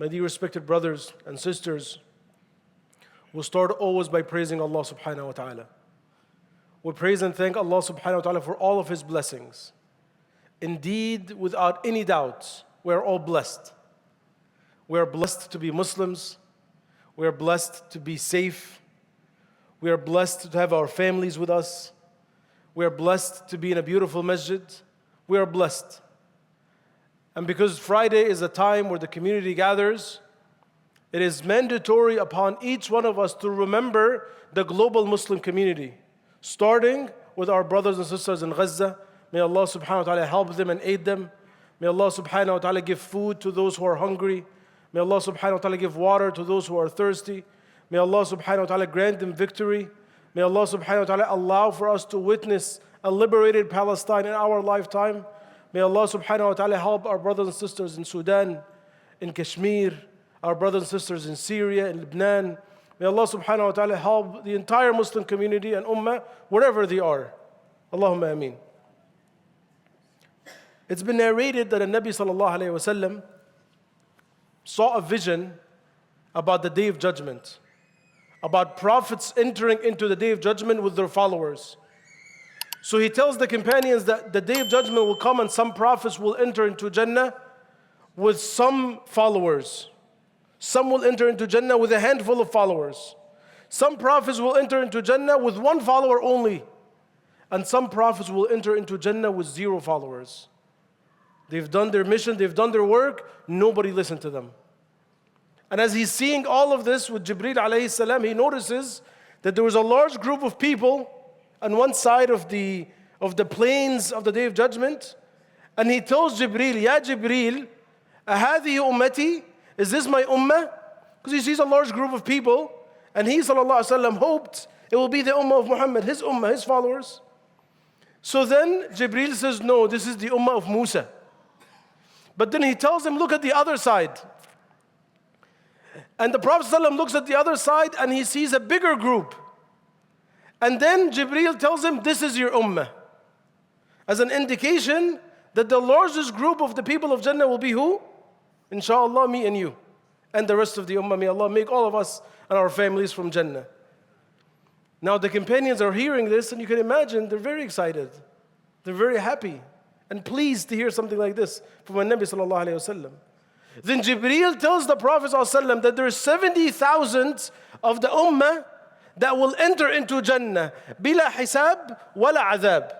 My dear respected brothers and sisters, we'll start always by praising Allah subhanahu wa ta'ala. We praise and thank Allah subhanahu wa ta'ala for all of His blessings. Indeed, without any doubt, we are all blessed. We are blessed to be Muslims. We are blessed to be safe. We are blessed to have our families with us. We are blessed to be in a beautiful masjid. We are blessed. And because Friday is a time where the community gathers, it is mandatory upon each one of us to remember the global Muslim community, starting with our brothers and sisters in Gaza. May Allah subhanahu wa ta'ala help them and aid them. May Allah subhanahu wa ta'ala give food to those who are hungry. May Allah subhanahu wa ta'ala give water to those who are thirsty. May Allah subhanahu wa ta'ala grant them victory. May Allah subhanahu wa ta'ala allow for us to witness a liberated Palestine in our lifetime. May Allah subhanahu wa ta'ala help our brothers and sisters in Sudan, in Kashmir, our brothers and sisters in Syria, in Lebanon. May Allah subhanahu wa ta'ala help the entire Muslim community and ummah, wherever they are. Allahumma ameen. It's been narrated that the Nabi sallallahu alayhi wa sallam saw a vision about the Day of Judgment, about prophets entering into the Day of Judgment with their followers. So he tells the companions that the Day of Judgment will come and some prophets will enter into Jannah with some followers. Some will enter into Jannah with a handful of followers. Some prophets will enter into Jannah with one follower only. And some prophets will enter into Jannah with 0 followers. They've done their mission, they've done their work, nobody listened to them. And as he's seeing all of this with Jibreel alayhi salam, he notices that there was a large group of people on one side of the plains of the Day of Judgment. And he tells Jibreel, Ya Jibreel, ahadihi ummati, is this my ummah? Because he sees a large group of people, and he sallallahu alaihi wasallam hoped it will be the ummah of Muhammad, his ummah, his followers. So then Jibreel says, no, this is the ummah of Musa. But then he tells him, look at the other side. And the Prophet ﷺ looks at the other side and he sees a bigger group. And then Jibreel tells him, this is your ummah. As an indication that the largest group of the people of Jannah will be who? Inshallah, me and you. And the rest of the ummah. May Allah make all of us and our families from Jannah. Now the companions are hearing this and you can imagine they're very excited. They're very happy and pleased to hear something like this from the Nabi sallallahu alayhi wa sallam. Then Jibreel tells the Prophet ﷺ that there are 70,000 of the ummah that will enter into Jannah. Bila hisab wala adhab.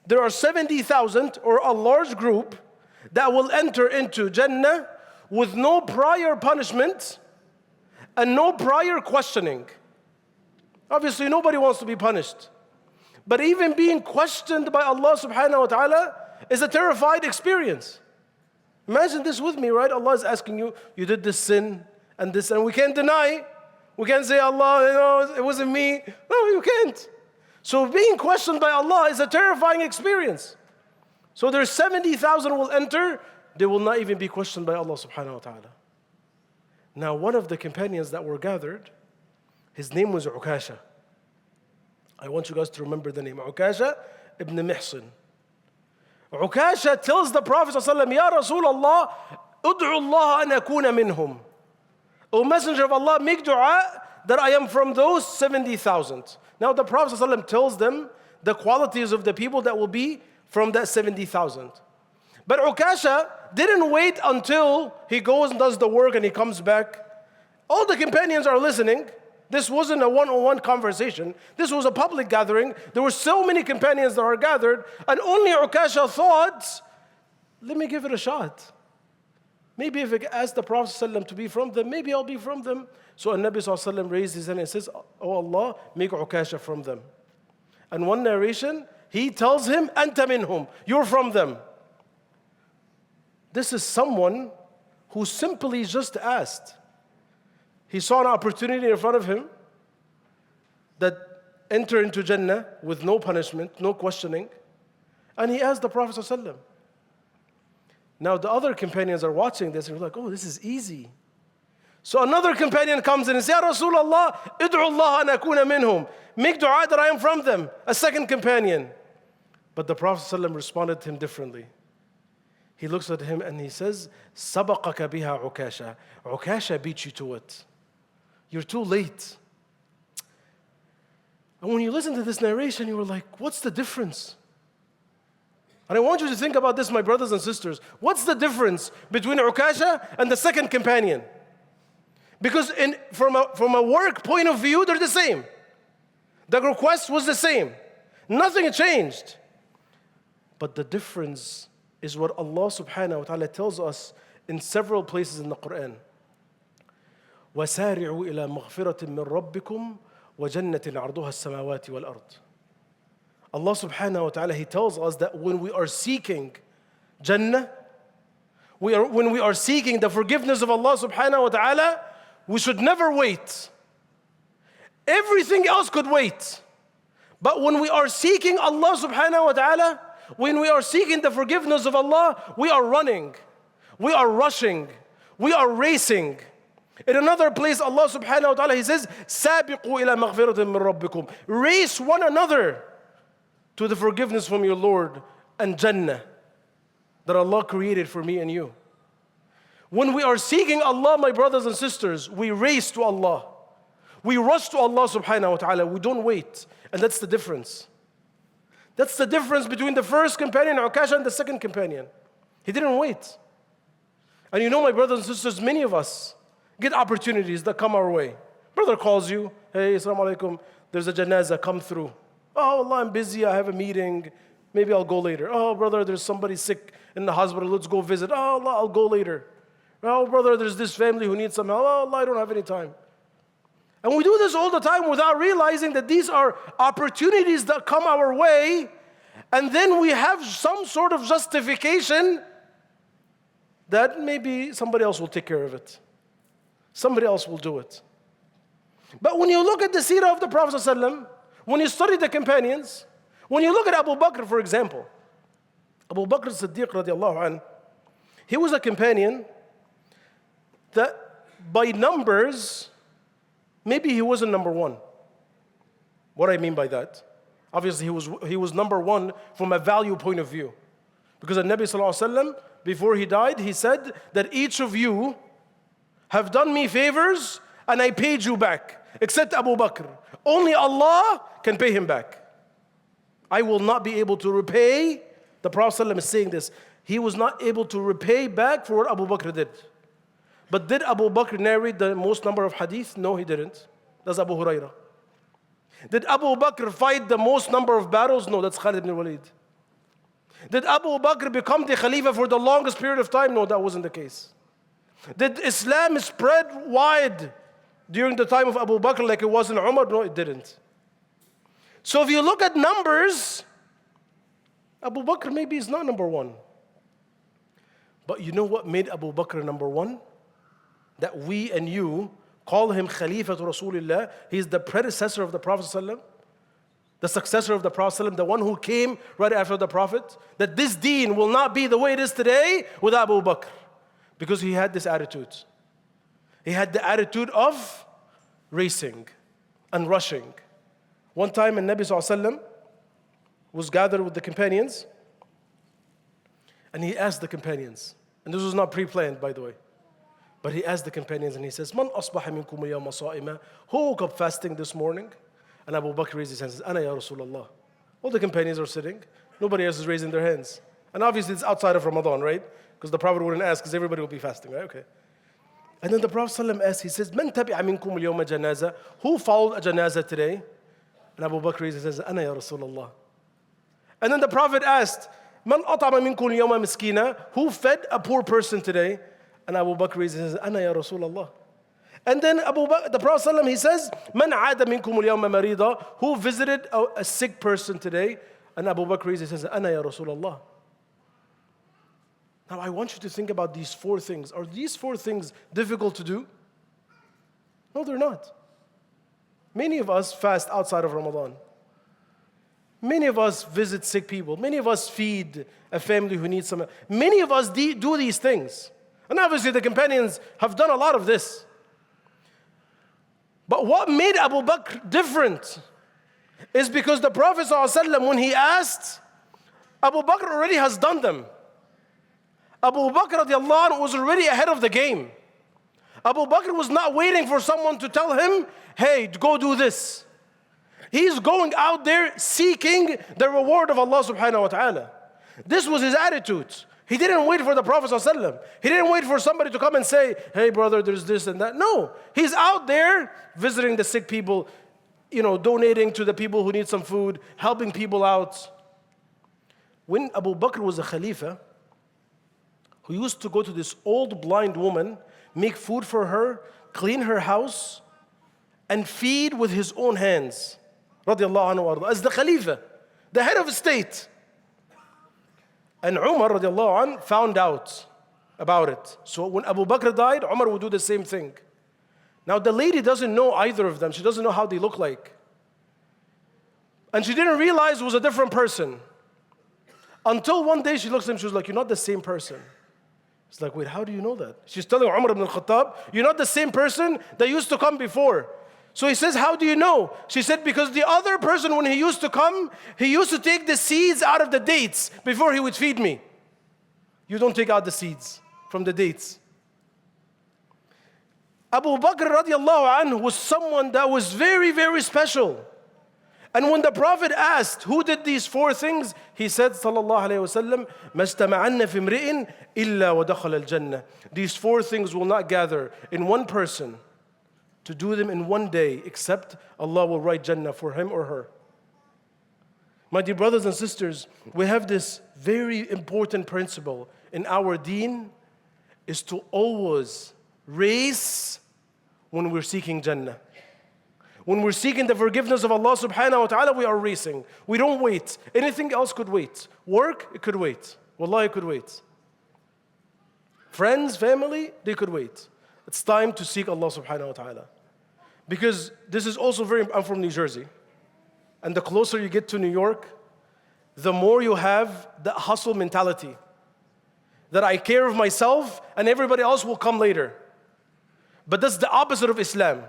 There are 70,000 or a large group that will enter into Jannah with no prior punishment and no prior questioning. Obviously nobody wants to be punished. But even being questioned by Allah subhanahu wa ta'ala is a terrified experience. Imagine this with me, right? Allah is asking you, you did this sin and this, and we can't deny. We can't say, Allah, it wasn't me. No, you can't. So being questioned by Allah is a terrifying experience. So there's 70,000 will enter, they will not even be questioned by Allah subhanahu wa ta'ala. Now one of the companions that were gathered, his name was Ukasha. I want you guys to remember the name. Ukasha ibn Mihsan. Ukasha tells the Prophet ﷺ, Ya Rasulullah, ud'u Allah an akuna minhum. O Messenger of Allah, make dua that I am from those 70,000. Now the Prophet ﷺ tells them the qualities of the people that will be from that 70,000. But Ukasha didn't wait until he goes and does the work and he comes back. All the companions are listening. This wasn't a one-on-one conversation. This was a public gathering. There were so many companions that are gathered, and only Ukasha thought, let me give it a shot. Maybe if I ask the Prophet ﷺ to be from them, maybe I'll be from them. So Nabi ﷺ raised his hand and says, oh Allah, make Ukasha from them. And one narration, he tells him, Anta minhum, you're from them. This is someone who simply just asked. He saw an opportunity in front of him that enter into Jannah with no punishment, no questioning. And he asked the Prophet ﷺ. Now the other companions are watching this and they're like, oh, this is easy. So another companion comes in and says, Ya Rasulullah, id'u Allah an akuna minhum. Make dua that I am from them. A second companion. But the Prophet ﷺ responded to him differently. He looks at him and he says, سَبَقَكَ بِهَا عُكَاشَ. Ukasha beat you to it. You're too late. And when you listen to this narration, you were like, what's the difference? And I want you to think about this, my brothers and sisters. What's the difference between Ukasha and the second companion? Because from a work point of view, they're the same. The request was the same. Nothing changed. But the difference is what Allah subhanahu wa ta'ala tells us in several places in the Quran. وَسَارِعُوا إِلَى مَغْفِرَةٍ مِّن رَبِّكُمْ وَجَنَّةٍ عَرْضُهَا السَّمَاوَاتِ وَالْأَرْضِ. Allah subhanahu wa ta'ala, He tells us that when we are seeking Jannah, when we are seeking the forgiveness of Allah subhanahu wa ta'ala, we should never wait. Everything else could wait. But when we are seeking Allah subhanahu wa ta'ala, when we are seeking the forgiveness of Allah, we are running, we are rushing, we are racing. In another place, Allah subhanahu wa ta'ala, He says, سَابِقُوا إِلَى مَغْفِرَةٍ مِّن رَبِّكُمْ. Race one another to the forgiveness from your Lord and Jannah that Allah created for me and you. When we are seeking Allah, my brothers and sisters, we race to Allah. We rush to Allah subhanahu wa ta'ala. We don't wait. And that's the difference. That's the difference between the first companion, Ukasha, and the second companion. He didn't wait. And you know, my brothers and sisters, many of us get opportunities that come our way. Brother calls you, hey, assalamu alaikum, there's a janazah, come through. Oh, Allah, I'm busy, I have a meeting, maybe I'll go later. Oh, brother, there's somebody sick in the hospital, let's go visit. Oh, Allah, I'll go later. Oh, brother, there's this family who needs some help. Oh, Allah, I don't have any time. And we do this all the time without realizing that these are opportunities that come our way, and then we have some sort of justification that maybe somebody else will take care of it. Somebody else will do it. But when you look at the seerah of the Prophet ﷺ, when you study the companions, when you look at Abu Bakr, for example, Abu Bakr as-Siddiq radiallahu anhu, he was a companion that by numbers, maybe he wasn't number one. What do I mean by that? Obviously, he was number one from a value point of view. Because the Nabi sallallahu alaihi wasallam, before he died, he said that each of you have done me favors and I paid you back, except Abu Bakr. Only Allah can pay him back. I will not be able to repay. The Prophet ﷺ is saying this. He was not able to repay back for what Abu Bakr did. But did Abu Bakr narrate the most number of hadith? No, he didn't. That's Abu Hurairah. Did Abu Bakr fight the most number of battles? No, that's Khalid ibn Walid. Did Abu Bakr become the Khalifa for the longest period of time? No, that wasn't the case. Did Islam spread wide during the time of Abu Bakr like it was in Umar? No, it didn't. So if you look at numbers, Abu Bakr maybe is not number one. But you know what made Abu Bakr number one? That we and you call him Khalifa to Rasulullah. He's the predecessor of the Prophet ﷺ, the successor of the Prophet ﷺ, the one who came right after the Prophet. That this deen will not be the way it is today without Abu Bakr. Because he had this attitude. He had the attitude of racing and rushing. One time, the Nabi ﷺ was gathered with the companions, and he asked the companions, and this was not pre-planned, by the way, but he asked the companions, and he says, "Man asbaha minkum al-yawma sa'ima?" Who woke up fasting this morning? And Abu Bakr raised his hand and says, "Ana ya Rasulullah." All the companions are sitting. Nobody else is raising their hands. And obviously, it's outside of Ramadan, right? Because the Prophet wouldn't ask, because everybody will be fasting, right? Okay. And then the Prophet ﷺ asked, he says, "Man tabi'a minkum al-yawma janaza?" Who followed a janazah today? And Abu Bakr raised his hand and says, "Ana ya Rasulullah." And then the Prophet asked, "Man at'ama minkum al-yawma miskina?" Who fed a poor person today? And Abu Bakr raised his hand and says, "Ana ya Rasulullah." And then the Prophet ﷺ, he says, "Man 'ada minkum al-yawma marida?" Who visited a sick person today? And Abu Bakr raised his hand and says, "Ana ya Rasulullah." Now I want you to think about these four things. Are these four things difficult to do? No, they're not. Many of us fast outside of Ramadan. Many of us visit sick people. Many of us feed a family who needs some. Many of us do these things. And obviously the companions have done a lot of this. But what made Abu Bakr different is because the Prophet ﷺ, when he asked, Abu Bakr already has done them. Abu Bakr radiallahu anhu was already ahead of the game. Abu Bakr was not waiting for someone to tell him, hey, go do this. He's going out there seeking the reward of Allah subhanahu wa ta'ala. This was his attitude. He didn't wait for the Prophet ﷺ. He didn't wait for somebody to come and say, hey brother, there's this and that. No, he's out there visiting the sick people, donating to the people who need some food, helping people out. When Abu Bakr was a Khalifa, who used to go to this old blind woman, make food for her, clean her house, and feed with his own hands, radiallahu anhu, as the Khalifa, the head of state. And Umar radiallahu anhu found out about it. So when Abu Bakr died, Umar would do the same thing. Now the lady doesn't know either of them. She doesn't know how they look like. And she didn't realize it was a different person. Until one day she looks at him, she was like, you're not the same person. It's like, wait, how do you know that? She's telling Umar ibn al-Khattab, you're not the same person that used to come before. So he says, how do you know? She said, because the other person, when he used to come, he used to take the seeds out of the dates before he would feed me. You don't take out the seeds from the dates. Abu Bakr radiallahu anhu was someone that was very, very special. And when the Prophet asked, who did these four things? He said, sallallahu alayhi wasallam, مَجْتَمَعَنَّ فِي امْرِئٍ إِلَّا وَدَخَلَ الْجَنَّةِ. These four things will not gather in one person to do them in one day, except Allah will write Jannah for him or her. My dear brothers and sisters, we have this very important principle in our deen, is to always race when we're seeking Jannah. When we're seeking the forgiveness of Allah subhanahu wa ta'ala, we are racing. We don't wait. Anything else could wait. Work, it could wait. Wallahi, it could wait. Friends, family, they could wait. It's time to seek Allah subhanahu wa ta'ala. Because this is also I'm from New Jersey. And the closer you get to New York, the more you have the hustle mentality. That I care of myself and everybody else will come later. But that's the opposite of Islam.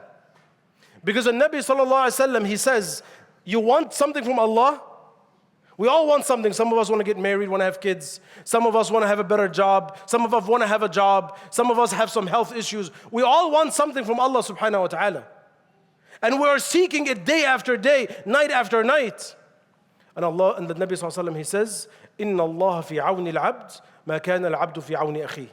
Because the Nabi sallallahu alaihi wasallam, he says, you want something from Allah? We all want something. Some of us want to get married, want to have kids. Some of us want to have a better job. Some of us want to have a job. Some of us have some health issues. We all want something from Allah subhanahu wa ta'ala. And we are seeking it day after day, night after night. And Allah, and the Nabi sallallahu alaihi wasallam, he says, إِنَّ اللَّهَ فِي عَوْنِ الْعَبْدِ مَا كَانَ الْعَبْدُ فِي عَوْنِ أَخِيهِ.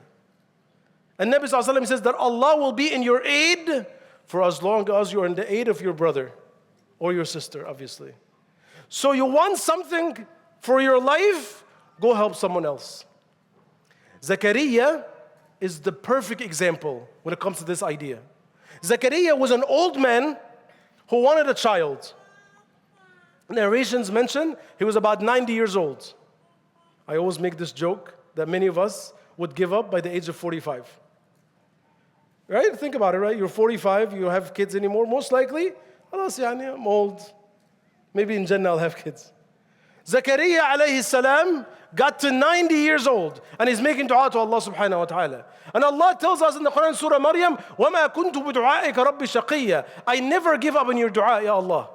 And Nabi sallallahu alaihi wasallam says that Allah will be in your aid for as long as you are in the aid of your brother or your sister, obviously. So you want something for your life, go help someone else. Zakaria is the perfect example when it comes to this idea. Zakaria was an old man who wanted a child. Narrations mention he was about 90 years old. I always make this joke that many of us would give up by the age of 45. Right? Think about it, right? You're 45, you don't have kids anymore. Most likely, I'm old. Maybe in Jannah I'll have kids. Zakaria alayhi salam got to 90 years old and he's making dua to Allah subhanahu wa ta'ala. And Allah tells us in the Quran, Surah Maryam, وَمَا كُنْتُ بِدُعَائِكَ رَبِّ شَقِيًّا. I never give up on your dua, Ya Allah.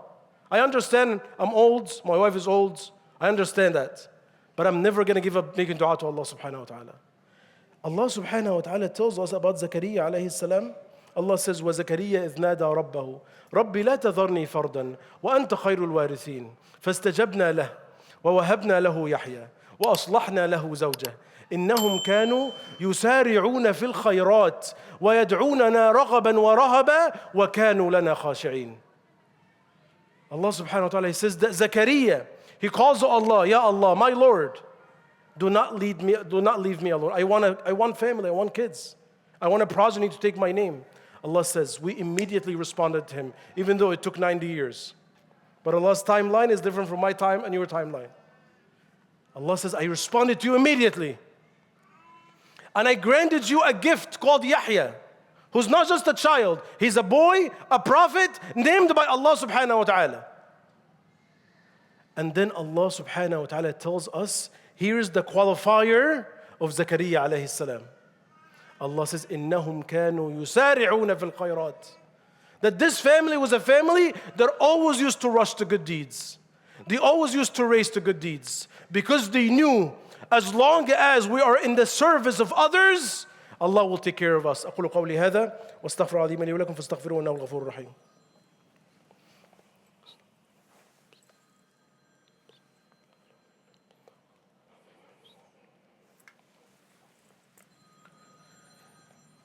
I understand I'm old, my wife is old, I understand that. But I'm never going to give up making dua to Allah subhanahu wa ta'ala. Allah subhanahu wa ta'ala tells us about Zakaria alayhi salam. Allah says, وَزَكَرِيَّا إِذْ نَادَى رَبَّهُ رَبِّ لَا تَذَرْنِي فَرْدًا وَأَنْتَ خَيْرُ الْوَارِثِينَ فَاسْتَجَبْنَا لَهُ وَوَهَبْنَا لَهُ يَحْيَى وَأَصْلَحْنَا لَهُ زَوْجَهُ إِنَّهُمْ كَانُوا يُسَارِعُونَ فِي الْخَيْرَاتِ وَيَدْعُونَنَا رَغَبًا وَرَهَبًا وَكَانُوا لَنَا خَاشِعِينَ. Allah subhanahu wa ta'ala, he says that Zakaria, he calls to Allah, Ya Allah, my Lord, do not leave me alone. I want family, I want kids. I want a progeny to take my name. Allah says, we immediately responded to him, even though it took 90 years. But Allah's timeline is different from my time and your timeline. Allah says, I responded to you immediately. And I granted you a gift called Yahya, who's not just a child. He's a boy, a prophet, named by Allah subhanahu wa ta'ala. And then Allah subhanahu wa ta'ala tells us, here's the qualifier of Zakaria alayhi salam. Allah says, إِنَّهُمْ كَانُوا يُسَارِعُونَ فِي الْخَيْرَاتِ. That this family was a family that always used to rush to good deeds. They always used to race to good deeds because they knew as long as we are in the service of others, Allah will take care of us. أقول قولي هذا واستغفر العظيم لي ولكم فاستغفروه إنه الغفور الرحيم.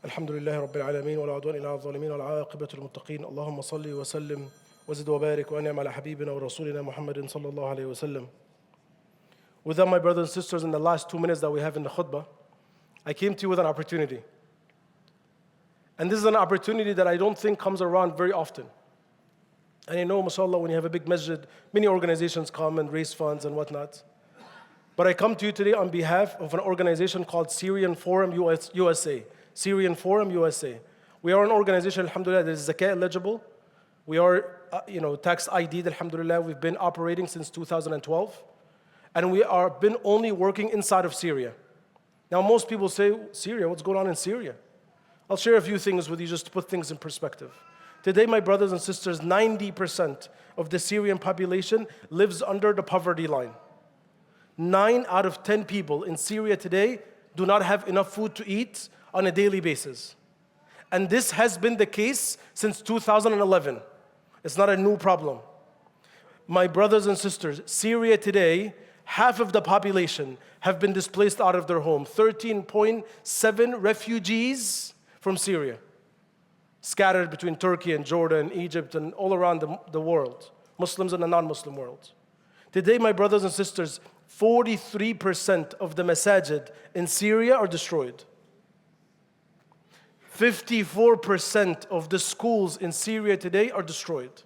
الحمد لله رب العالمين ولا عدوان إلا على الظالمين والعاقبة للمتقين. اللهم صل وسلم وزد وبارك وأنعم على حبيبنا ورسولنا محمد صلى الله عليه وسلم. With that, my brothers and sisters, in the last 2 minutes that we have in the khutbah, I came to you with an opportunity. And this is an opportunity that I don't think comes around very often. And you know, mashallah, when you have a big masjid, many organizations come and raise funds and whatnot. But I come to you today on behalf of an organization called Syrian Forum USA. Syrian Forum USA. We are an organization, alhamdulillah, that is zakah eligible. We are, tax ID'd, alhamdulillah. We've been operating since 2012. And we are been only working inside of Syria. Now, most people say, Syria, what's going on in Syria? I'll share a few things with you just to put things in perspective. Today, my brothers and sisters, 90% of the Syrian population lives under the poverty line. 9 out of 10 people in Syria today do not have enough food to eat on a daily basis. And this has been the case since 2011. It's not a new problem. My brothers and sisters, Syria today, half of the population have been displaced out of their home. 13.7 refugees from Syria, scattered between Turkey and Jordan, Egypt, and all around the world, Muslims and the non-Muslim world. Today, my brothers and sisters, 43% of the masajid in Syria are destroyed. 54% of the schools in Syria today are destroyed.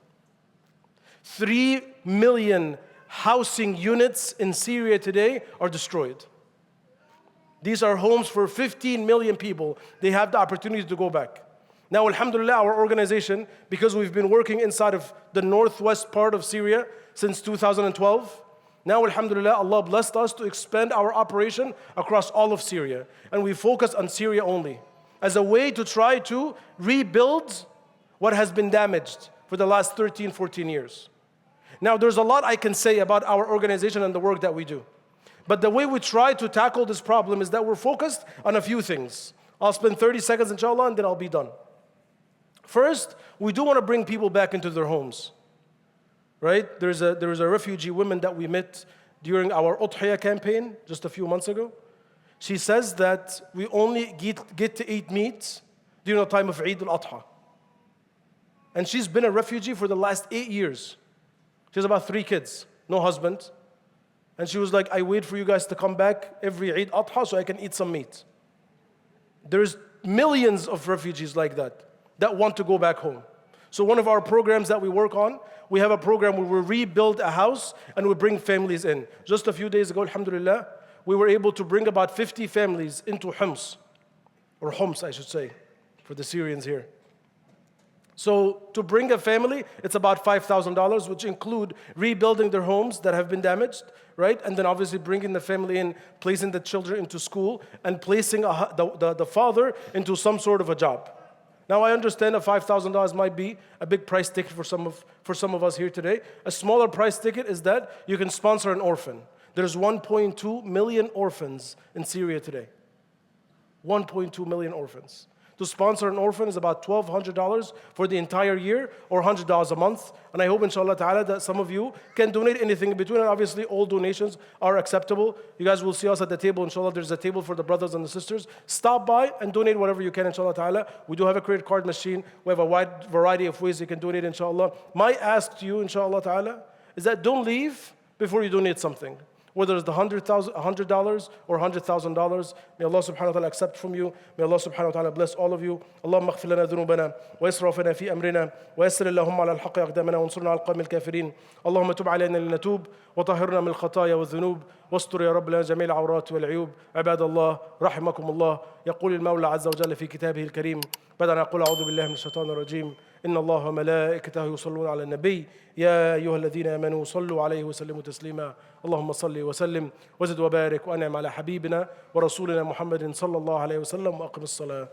3 million housing units in Syria today are destroyed. These are homes for 15 million people. They have the opportunity to go back. Now, alhamdulillah, our organization, because we've been working inside of the northwest part of Syria since 2012, now, alhamdulillah, Allah blessed us to expand our operation across all of Syria. And we focus on Syria only as a way to try to rebuild what has been damaged for the last 13, 14 years. Now, there's a lot I can say about our organization and the work that we do. But the way we try to tackle this problem is that we're focused on a few things. I'll spend 30 seconds, inshallah, and then I'll be done. First, we do want to bring people back into their homes. Right? There was a refugee woman that we met during our Udhiyah campaign just a few months ago. She says that we only get to eat meat during the time of Eid al-Adha. And she's been a refugee for the last 8 years. She has about 3 kids, no husband. And she was like, I wait for you guys to come back every Eid Adha so I can eat some meat. There's millions of refugees like that want to go back home. So one of our programs that we work on, we have a program where we rebuild a house and we bring families in. Just a few days ago, alhamdulillah, we were able to bring about 50 families into Homs, or Homs, I should say, for the Syrians here. So to bring a family, it's about $5,000, which include rebuilding their homes that have been damaged, right? And then obviously bringing the family in, placing the children into school, and placing the father into some sort of a job. Now I understand that $5,000 might be a big price ticket for some of us here today. A smaller price ticket is that you can sponsor an orphan. There's 1.2 million orphans in Syria today. 1.2 million orphans. To sponsor an orphan is about $1,200 for the entire year, or $100 a month. And I hope, inshallah ta'ala, that some of you can donate anything in between. And obviously, all donations are acceptable. You guys will see us at the table, inshallah. There's a table for the brothers and the sisters. Stop by and donate whatever you can, inshallah ta'ala. We do have a credit card machine. We have a wide variety of ways you can donate, inshallah. My ask to you, inshallah ta'ala, is that don't leave before you donate something. Whether it's the $100 or $100,000, may Allah subhanahu wa ta'ala accept from you. May Allah subhanahu wa ta'ala bless all of you. Allahumma اغفر لنا ذنوبنا وإسرافنا في أمرنا ويسر اللهم على الحق أقدامنا وانصرنا على القوم الكافرين. اللهم تب علينا لنتوب وطهرنا من الخطايا والذنوب واستر يا رب لنا جميع العورات والعيوب. عباد الله رحمكم الله. يقول المولى عز وجل في كتابه الكريم بعد أن أقول أعوذ بالله من الشيطان الرجيم إن الله وملائكته يصلون على النبي يا أيها الذين آمنوا صلوا عليه وسلموا تسليما اللهم صل وسلم وزد وبارك وأنعم على حبيبنا ورسولنا محمد صلى الله عليه وسلم وأقم الصلاة